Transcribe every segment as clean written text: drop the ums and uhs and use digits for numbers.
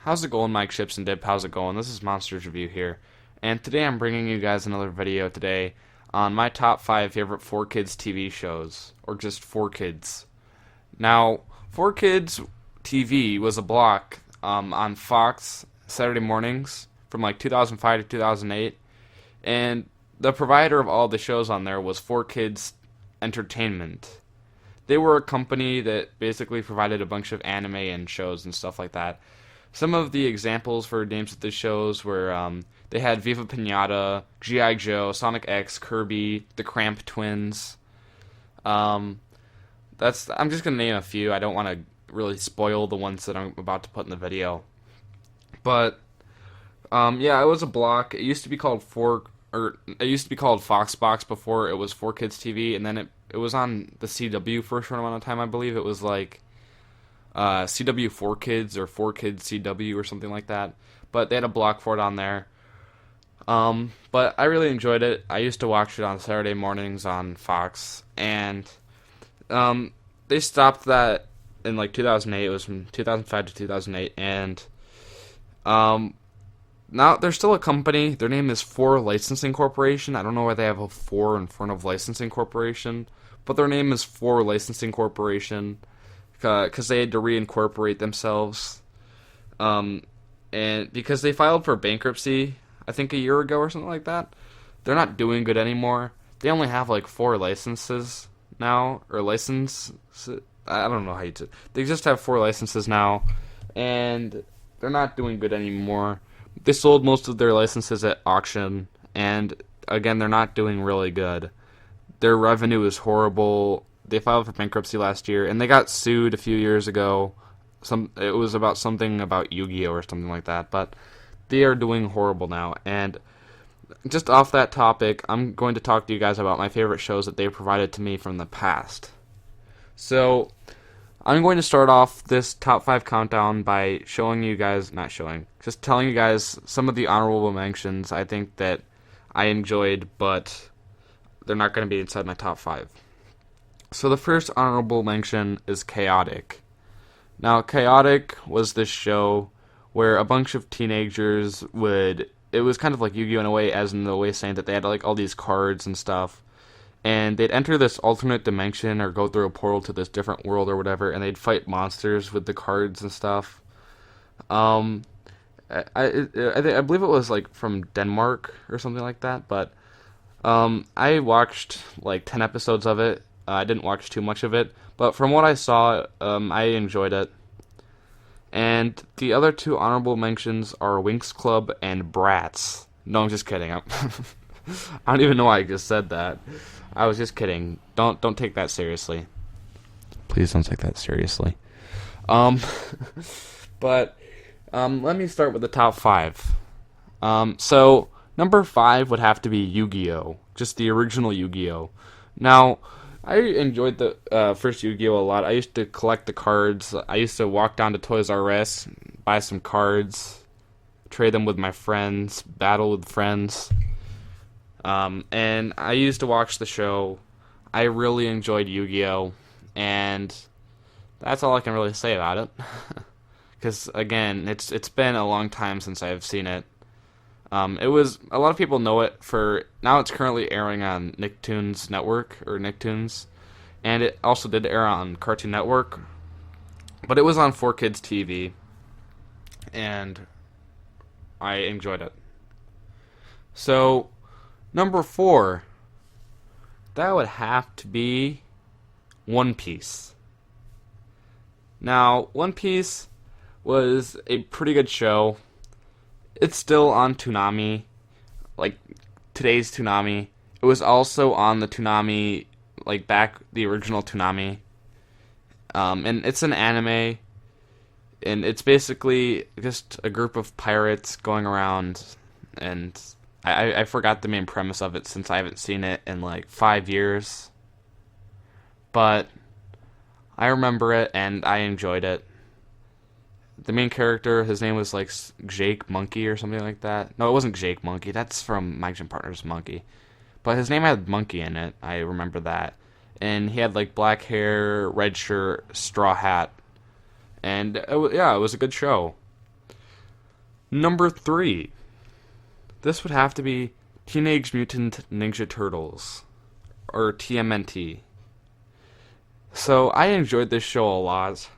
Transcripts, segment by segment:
How's it going, Mike Ships and Dip? How's it going? This is Monsters Review here, and today I'm bringing you guys another video today on my top 5 favorite 4Kids TV shows, or just 4Kids. Now, 4Kids TV was a block on Fox Saturday mornings from like 2005 to 2008, and the provider of all the shows on there was 4Kids Entertainment. They were a company that basically provided a bunch of anime and shows and stuff like that. Some of the examples for names of the shows were they had Viva Pinata, G.I. Joe, Sonic X, Kirby, the Cramp Twins. I'm just gonna name a few. I don't want to really spoil the ones that I'm about to put in the video. But yeah, it was a block. It used to be called Foxbox before it was 4Kids TV, and then it was on the CW for a short amount of time. I believe it was like CW 4Kids or 4Kids CW or something like that. But they had a block for it on there. But I really enjoyed it. I used to watch it on Saturday mornings on Fox, and they stopped that in like 2008. It was from 2005 to 2008, and now they're still a company. Their name is 4 Licensing Corporation. I don't know why they have a 4 in front of Licensing Corporation, but their name is 4 Licensing Corporation because they had to reincorporate themselves, and because they filed for bankruptcy, I think a year ago or something like that. They're not doing good anymore. They only have like 4 licenses now, or I don't know how you do. They just have 4 licenses now, and they're not doing good anymore. They sold most of their licenses at auction, and again, they're not doing really good. Their revenue is horrible. They filed for bankruptcy last year, and they got sued a few years ago. It was about something about Yu-Gi-Oh or something like that, but they are doing horrible now. And just off that topic, I'm going to talk to you guys about my favorite shows that they provided to me from the past. So, I'm going to start off this top 5 countdown by just telling you guys some of the honorable mentions I think that I enjoyed, but they're not going to be inside my top 5. So the first honorable mention is Chaotic. Now, Chaotic was this show where a bunch of teenagers it was kind of like Yu-Gi-Oh! In a way, as in the way saying that they had like all these cards and stuff, and they'd enter this alternate dimension or go through a portal to this different world or whatever, and they'd fight monsters with the cards and stuff. I believe it was like from Denmark or something like that, but I watched like 10 episodes of it. I didn't watch too much of it, but from what I saw, I enjoyed it. And the other 2 honorable mentions are Winx Club and Bratz. No, I'm just kidding. I don't even know why I just said that. I was just kidding. Don't take that seriously. Please don't take that seriously. But let me start with the top 5. So number 5 would have to be Yu-Gi-Oh! Just the original Yu-Gi-Oh! Now, I enjoyed the first Yu-Gi-Oh! A lot. I used to collect the cards. I used to walk down to Toys R Us, buy some cards, trade them with my friends, battle with friends. And I used to watch the show. I really enjoyed Yu-Gi-Oh! And that's all I can really say about it. Because, again, it's been a long time since I've seen it. A lot of people know it now it's currently airing on Nicktoons Network, or Nicktoons, and it also did air on Cartoon Network, but it was on 4Kids TV, and I enjoyed it. So, number 4, that would have to be One Piece. Now, One Piece was a pretty good show. It's still on Toonami, like today's Toonami. It was also on the Toonami, like back the original Toonami. And it's an anime, and it's basically just a group of pirates going around, and I forgot the main premise of it since I haven't seen it in like 5 years. But I remember it, and I enjoyed it. The main character, his name was like Jake Monkey or something like that. No, it wasn't Jake Monkey. That's from My Gym Partner's Monkey. But his name had Monkey in it. I remember that. And he had like black hair, red shirt, straw hat. And it was a good show. Number 3. This would have to be Teenage Mutant Ninja Turtles, or TMNT. So I enjoyed this show a lot.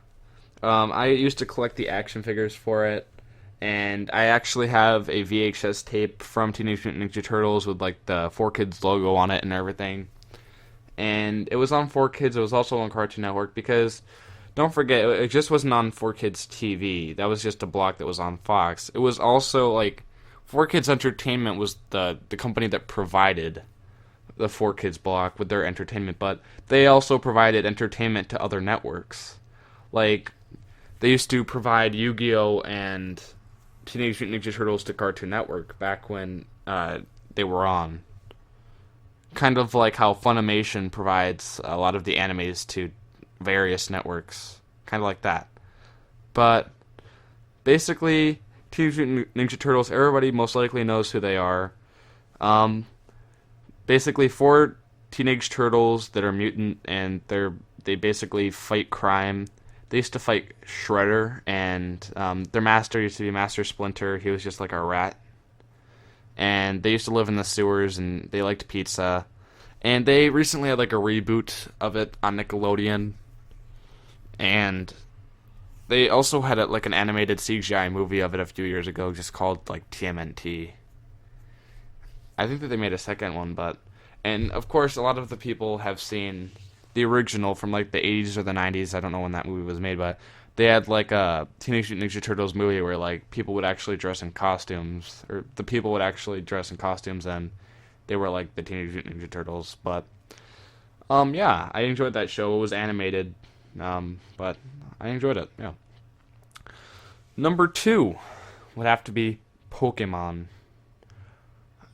I used to collect the action figures for it, and I actually have a VHS tape from Teenage Mutant Ninja Turtles with like the 4Kids logo on it and everything. And it was on 4Kids. It was also on Cartoon Network because don't forget, it just wasn't on 4Kids TV. That was just a block that was on Fox. It was also like 4Kids Entertainment was the company that provided the 4Kids block with their entertainment, but they also provided entertainment to other networks. Like, they used to provide Yu-Gi-Oh! And Teenage Mutant Ninja Turtles to Cartoon Network back when they were on. Kind of like how Funimation provides a lot of the animes to various networks. Kind of like that. But, basically, Teenage Mutant Ninja Turtles, everybody most likely knows who they are. Basically 4 teenage turtles that are mutant, and they basically fight crime. They used to fight Shredder, and their master used to be Master Splinter. He was just like a rat. And they used to live in the sewers, and they liked pizza. And they recently had like a reboot of it on Nickelodeon. And they also had like an animated CGI movie of it a few years ago, just called like TMNT. I think that they made a second one, and of course a lot of the people have seen the original from like the 80s or the 90s. I don't know when that movie was made, but they had like a Teenage Mutant Ninja Turtles movie where like people would actually dress in costumes, or the people would actually dress in costumes, and they were like the Teenage Mutant Ninja Turtles. But yeah, I enjoyed that show. It was animated, but I enjoyed it. Yeah. Number 2 would have to be Pokemon.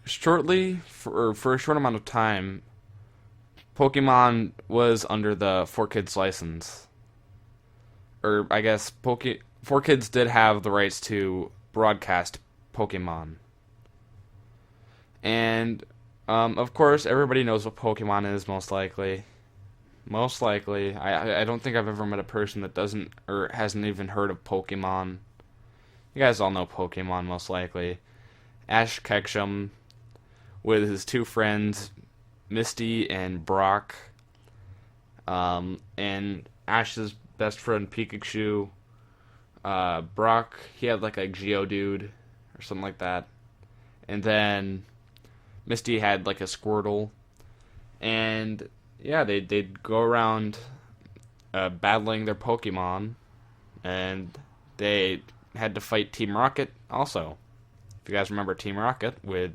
Shortly, for a short amount of time, Pokemon was under the 4Kids license. Or, I guess, 4Kids did have the rights to broadcast Pokemon. And, of course, everybody knows what Pokemon is, most likely. Most likely. I don't think I've ever met a person that doesn't, or hasn't even heard of Pokemon. You guys all know Pokemon, most likely. Ash Ketchum with his 2 friends, Misty and Brock, and Ash's best friend Pikachu. Brock, he had like a Geodude or something like that, and then Misty had like a Squirtle, and yeah, they'd go around battling their Pokemon, and they had to fight Team Rocket also. If you guys remember Team Rocket with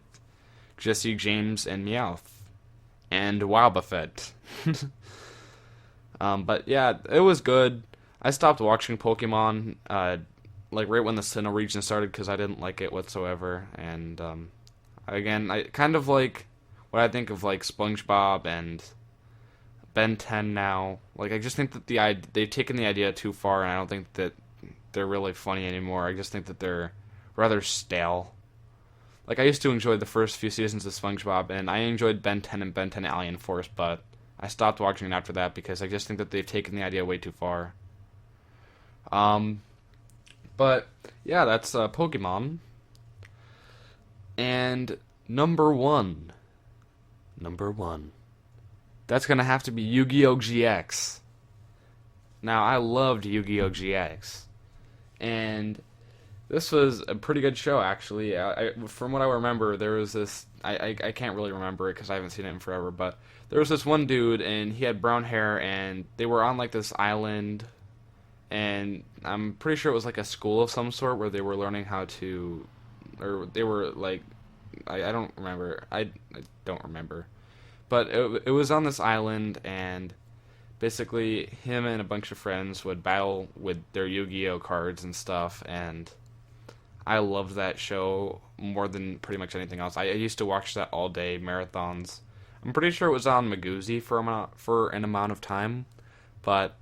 Jesse, James, and Meowth. And Wobbuffet. But yeah, it was good. I stopped watching Pokemon like right when the Sinnoh region started because I didn't like it whatsoever. And again, I kind of like what I think of like SpongeBob and Ben 10 now. Like, I just think that they've taken the idea too far, and I don't think that they're really funny anymore. I just think that they're rather stale. Like, I used to enjoy the first few seasons of SpongeBob, and I enjoyed Ben 10 and Ben 10 Alien Force, but I stopped watching it after that because I just think that they've taken the idea way too far. But, yeah, that's Pokemon. And number one. That's going to have to be Yu-Gi-Oh! GX. Now, I loved Yu-Gi-Oh! GX. And this was a pretty good show, actually. From what I remember, there was this... I can't really remember it because I haven't seen it in forever, but there was this one dude, and he had brown hair, and they were on, like, this island, and I'm pretty sure it was, like, a school of some sort where they were learning how to... Or they were, like... I don't remember. I don't remember. But it was on this island, and basically him and a bunch of friends would battle with their Yu-Gi-Oh! Cards and stuff, and I loved that show more than pretty much anything else. I used to watch that all day, marathons. I'm pretty sure it was on Magoozy for an amount of time, but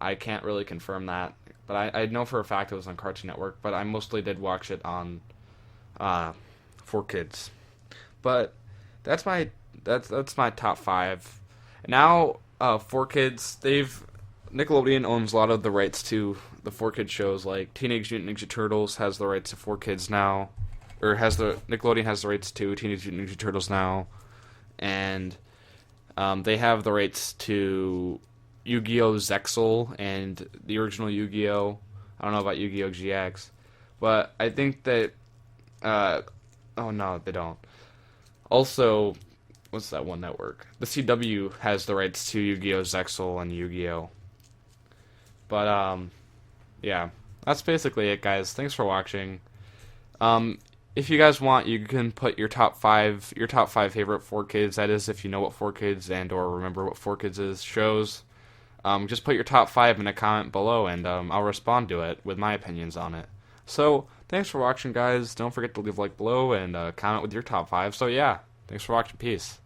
I can't really confirm that. But I know for a fact it was on Cartoon Network, but I mostly did watch it on 4Kids. But that's my top 5. Now 4Kids, Nickelodeon owns a lot of the rights to the 4Kids shows, like Teenage Mutant Ninja Turtles has the rights to 4Kids now, or Nickelodeon has the rights to Teenage Mutant Ninja Turtles now, and they have the rights to Yu-Gi-Oh! Zexal and the original Yu-Gi-Oh! I don't know about Yu-Gi-Oh! GX, but I think that oh no, they don't. Also, what's that one network? The CW has the rights to Yu-Gi-Oh! Zexal and Yu-Gi-Oh! But yeah, that's basically it, guys. Thanks for watching. If you guys want, you can put your top five favorite 4Kids. That is, if you know what 4Kids and or remember what 4Kids is shows. Just put your top 5 in a comment below, and I'll respond to it with my opinions on it. So, thanks for watching, guys. Don't forget to leave a like below and comment with your top 5. So yeah, thanks for watching. Peace.